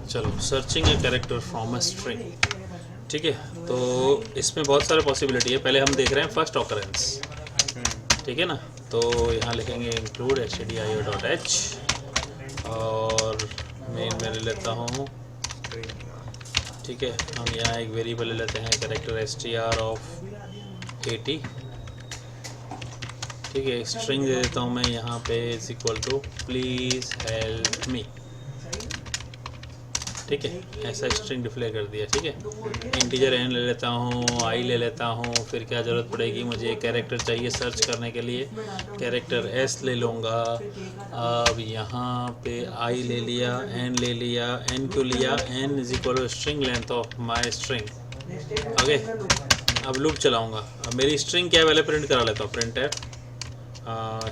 चलो, searching a character from a string. ठीक है, तो इसमें बहुत सारे पॉसिबिलिटी है। पहले हम देख रहे हैं फर्स्ट ऑकरेंस। ठीक है ना, तो यहाँ लिखेंगे इंक्लूड stdio.h और मेन में ले लेता हूँ। ठीक है, हम यहाँ एक वेरिएबल ले लेते हैं कैरेक्टर str ऑफ 80। ठीक है, स्ट्रिंग दे देता हूँ मैं यहाँ पे is equal to please help me. ठीक है, ऐसा स्ट्रिंग डिक्लेयर कर दिया। ठीक है, इंटीजर n ले लेता हूँ, i ले लेता हूँ, फिर क्या ज़रूरत पड़ेगी मुझे, कैरेक्टर चाहिए सर्च करने के लिए, कैरेक्टर s ले लूँगा। अब यहाँ पे i ले लिया, n ले लिया, n क्यों लिया, n is equal to string length of my string. आगे अब लूप चलाऊँगा। अब मेरी स्ट्रिंग क्या है पहले प्रिंट करा लेता हूँ। प्रिंट है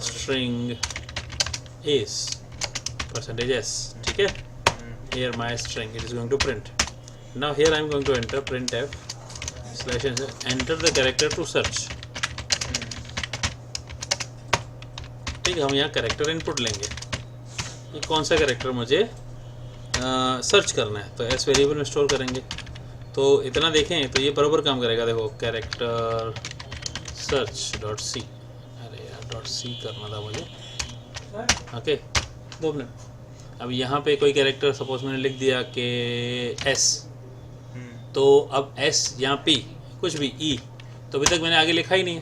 स्ट्रिंग इज %s। ठीक है, here my string it is going to print. Now here I am going to enter printf slash enter the character to search. ठीक है, हम यहाँ कैरेक्टर इनपुट लेंगे। ये कौन सा कैरेक्टर मुझे सर्च करना है, तो एस वेरिएबल में स्टोर करेंगे। तो इतना देखें तो ये बराबर काम करेगा। देखो कैरेक्टर सर्च डॉट सी, अरे यार डॉट सी करना था मुझे। Okay, 2 minute. अब यहाँ पे कोई कैरेक्टर सपोज मैंने लिख दिया कि S, तो अब S यहाँ P कुछ भी E, तो अभी तक मैंने आगे लिखा ही नहीं है,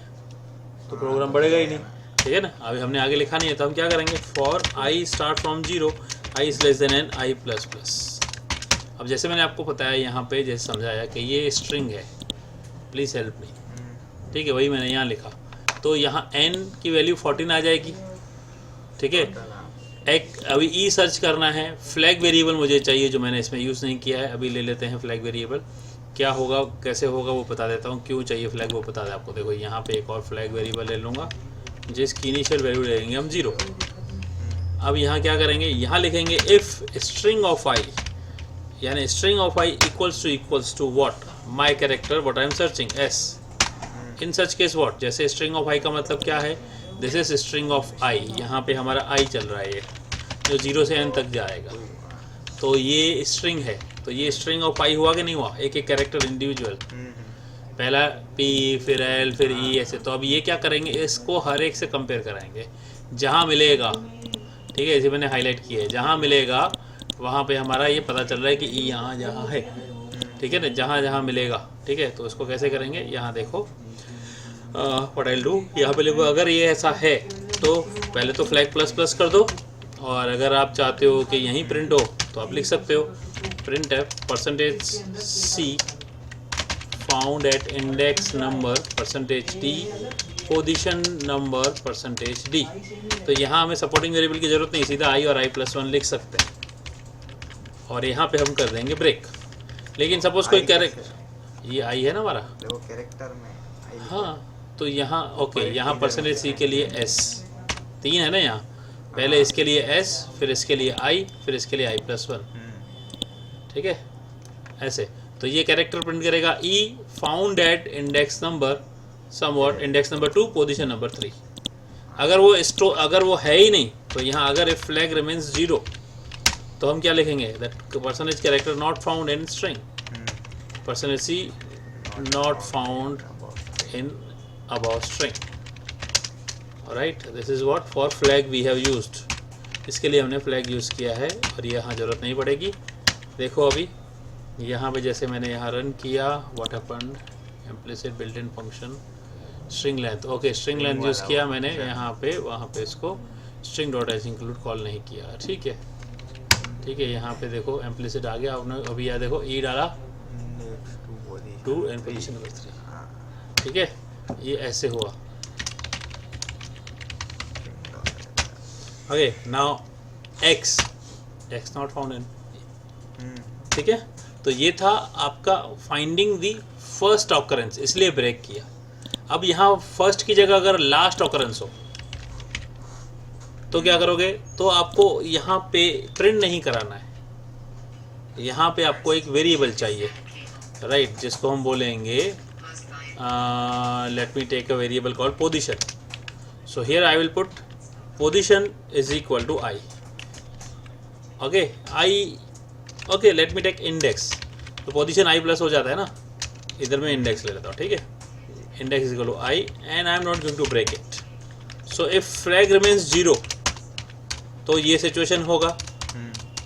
तो प्रोग्राम बढ़ेगा ही नहीं। ठीक है ना, अभी हमने आगे लिखा नहीं है, तो हम क्या करेंगे, for i start from 0 i is less than n i plus plus. अब जैसे मैंने आपको बताया यहाँ पे, जैसे समझाया कि ये स्ट्रिंग है, प्लीज़ हेल्प मी। ठीक है, वही मैंने यहाँ लिखा, तो यहाँ n की वैल्यू 14 आ जाएगी। ठीक है, एक अभी ई सर्च करना है, फ्लैग वेरिएबल मुझे चाहिए जो मैंने इसमें यूज़ नहीं किया है। अभी ले लेते हैं फ्लैग वेरिएबल। क्या होगा कैसे होगा वो बता देता हूँ, क्यों चाहिए फ्लैग वो बता दें आपको। देखो यहाँ पे एक और फ्लैग वेरिएबल ले लूँगा जिसकी इनिशियल वैल्यू ले लेंगे हम 0। अब यहाँ क्या करेंगे, यहाँ लिखेंगे इफ़ स्ट्रिंग ऑफ आई, यानी string of I equals to what, my character what I am searching S. In such case what, जैसे स्ट्रिंग ऑफ आई का मतलब क्या है, this is string of I, यहाँ पे हमारा आई चल रहा है, ये जो 0 से n तक जाएगा, तो ये स्ट्रिंग है। तो ये स्ट्रिंग ऑफ आई हुआ कि नहीं हुआ, एक एक कैरेक्टर इंडिविजुअल, पहला P फिर L फिर E ऐसे। तो अब ये क्या करेंगे, इसको हर एक से कंपेयर कराएंगे जहाँ मिलेगा। ठीक है, इसे मैंने हाईलाइट किया है, जहाँ मिलेगा वहाँ पे हमारा ये पता चल रहा है कि E यहाँ जहाँ है। ठीक है ना, जहाँ जहाँ मिलेगा। ठीक है, तो इसको कैसे करेंगे, यहाँ देखो व्हाट आई विल डू, यहाँ पे लिखो अगर ये ऐसा है तो पहले तो फ्लैग प्लस प्लस कर दो, और अगर आप चाहते हो कि यहीं प्रिंट हो तो आप लिख सकते हो प्रिंट है %c found at index number %d position number %d। तो यहाँ हमें सपोर्टिंग वेरिएबल की ज़रूरत नहीं, सीधा i और i+1 लिख सकते हैं, और यहाँ पे हम कर देंगे ब्रेक। लेकिन सपोज कोई कैरेक्टर, ये i है ना हमारा, देखो कैरेक्टर में हाँ, तो यहाँ ओके, यहाँ %c के लिए s 3 है ना, यहाँ पहले इसके लिए s, फिर इसके लिए i, फिर इसके लिए i+1। ठीक है, ऐसे। तो ये कैरेक्टर प्रिंट करेगा e found at index number somewhat index number 2 position number 3। अगर वो है ही नहीं, तो यहाँ अगर इफ फ्लैग रिमेन्स 0, तो हम क्या लिखेंगे, that % character not found in string, %c not found in above string. Alright, this is what for flag we have used. इसके लिए हमने फ्लैग यूज़ किया है, और ये यहाँ ज़रूरत नहीं पड़ेगी। देखो अभी यहाँ पे जैसे मैंने यहाँ रन किया, what happened, implicit built-in function string length। Okay, string length use किया मैंने यहाँ पे, वहाँ पे इसको string dot H include call नहीं किया। ठीक है, ठीक है, यहाँ पे देखो implicit आ गया। आपने अभी यहाँ देखो e डाला टू एंड पोजीशन नंबर 3। ठीक है, ये ऐसे हुआ। Okay, now x not found in. ठीक है, तो ये था आपका फाइंडिंग दी फर्स्ट ऑकरेंस, इसलिए ब्रेक किया। अब यहाँ फर्स्ट की जगह अगर लास्ट ऑकरेंस हो तो क्या करोगे, तो आपको यहाँ पे प्रिंट नहीं कराना है, यहाँ पे आपको एक वेरिएबल चाहिए, राइट, जिसको हम बोलेंगे let me take a variable called position. So here I will put position is equal to I. Okay, I okay let me take index, तो पोजीशन आई प्लस हो जाता है ना, इधर मैं इंडेक्स ले लेता हूँ, ठीक है, index is equal to I and I am not going to break it. So if flag remains 0 तो ये सिचुएशन होगा,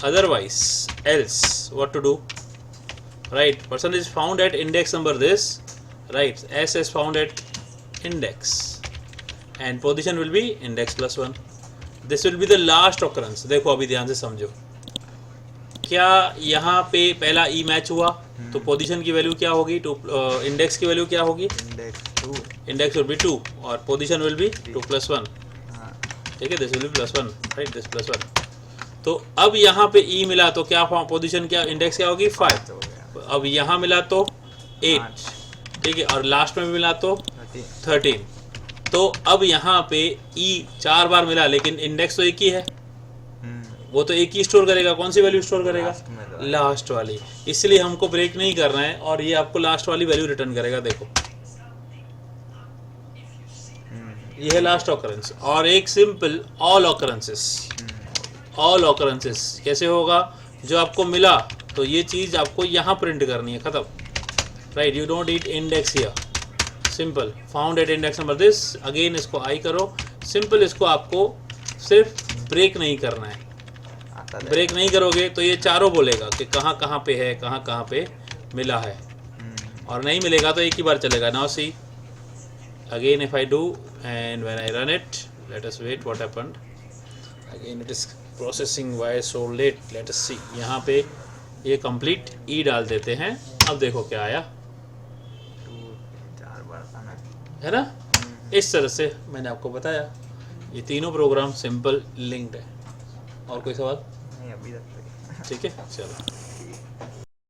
otherwise else what to do, right, person is found at index number this, right, S is found at index and position will be index plus 1, this will be the last occurrence. देखो अभी ध्यान से समझो, क्या यहाँ पे पहला ई match हुआ तो पोजीशन की वैल्यू क्या होगी, टू, इंडेक्स की वैल्यू क्या होगी, इंडेक्स विल बी 2 और पोजीशन विल बी 2 प्लस 1, ठीक है, this will B plus 1, right, this plus 1। तो अब यहाँ पे ई मिला तो क्या पोजीशन, क्या इंडेक्स क्या होगी 5, अब यहाँ मिला तो 8, ठीक है, और लास्ट में भी मिला तो 13। तो अब यहाँ पे ई 4 बार मिला लेकिन इंडेक्स तो एक ही है, वो तो एक ही स्टोर करेगा, कौन सी वैल्यू स्टोर करेगा, लास्ट वाली, इसलिए हमको ब्रेक नहीं करना है और ये आपको लास्ट वाली वैल्यू रिटर्न करेगा। देखो ये है लास्ट ऑकरेंस। और एक simple all occurrences, all occurrences कैसे होगा, जो आपको मिला तो ये चीज़ आपको यहाँ प्रिंट करनी है, खत्म, right, you don't need index here, simple found at index number this, again इसको आई करो, सिंपल, इसको आपको सिर्फ ब्रेक नहीं करना है, ब्रेक नहीं करोगे तो ये चारों बोलेगा कि कहाँ कहाँ पे है, कहाँ कहाँ पे मिला है, और नहीं मिलेगा तो एक ही बार चलेगा। Now see again if I do and when I run it, let us wait what happened, again it is processing why so late, let us see, यहाँ पे ये कंप्लीट ई डाल देते हैं, अब देखो क्या आया, 4 बार है ना, इस तरह से मैंने आपको बताया, ये तीनों प्रोग्राम सिंपल लिंक्ड है। और कोई सवाल, नहीं अभी तक, ठीक है, चलो।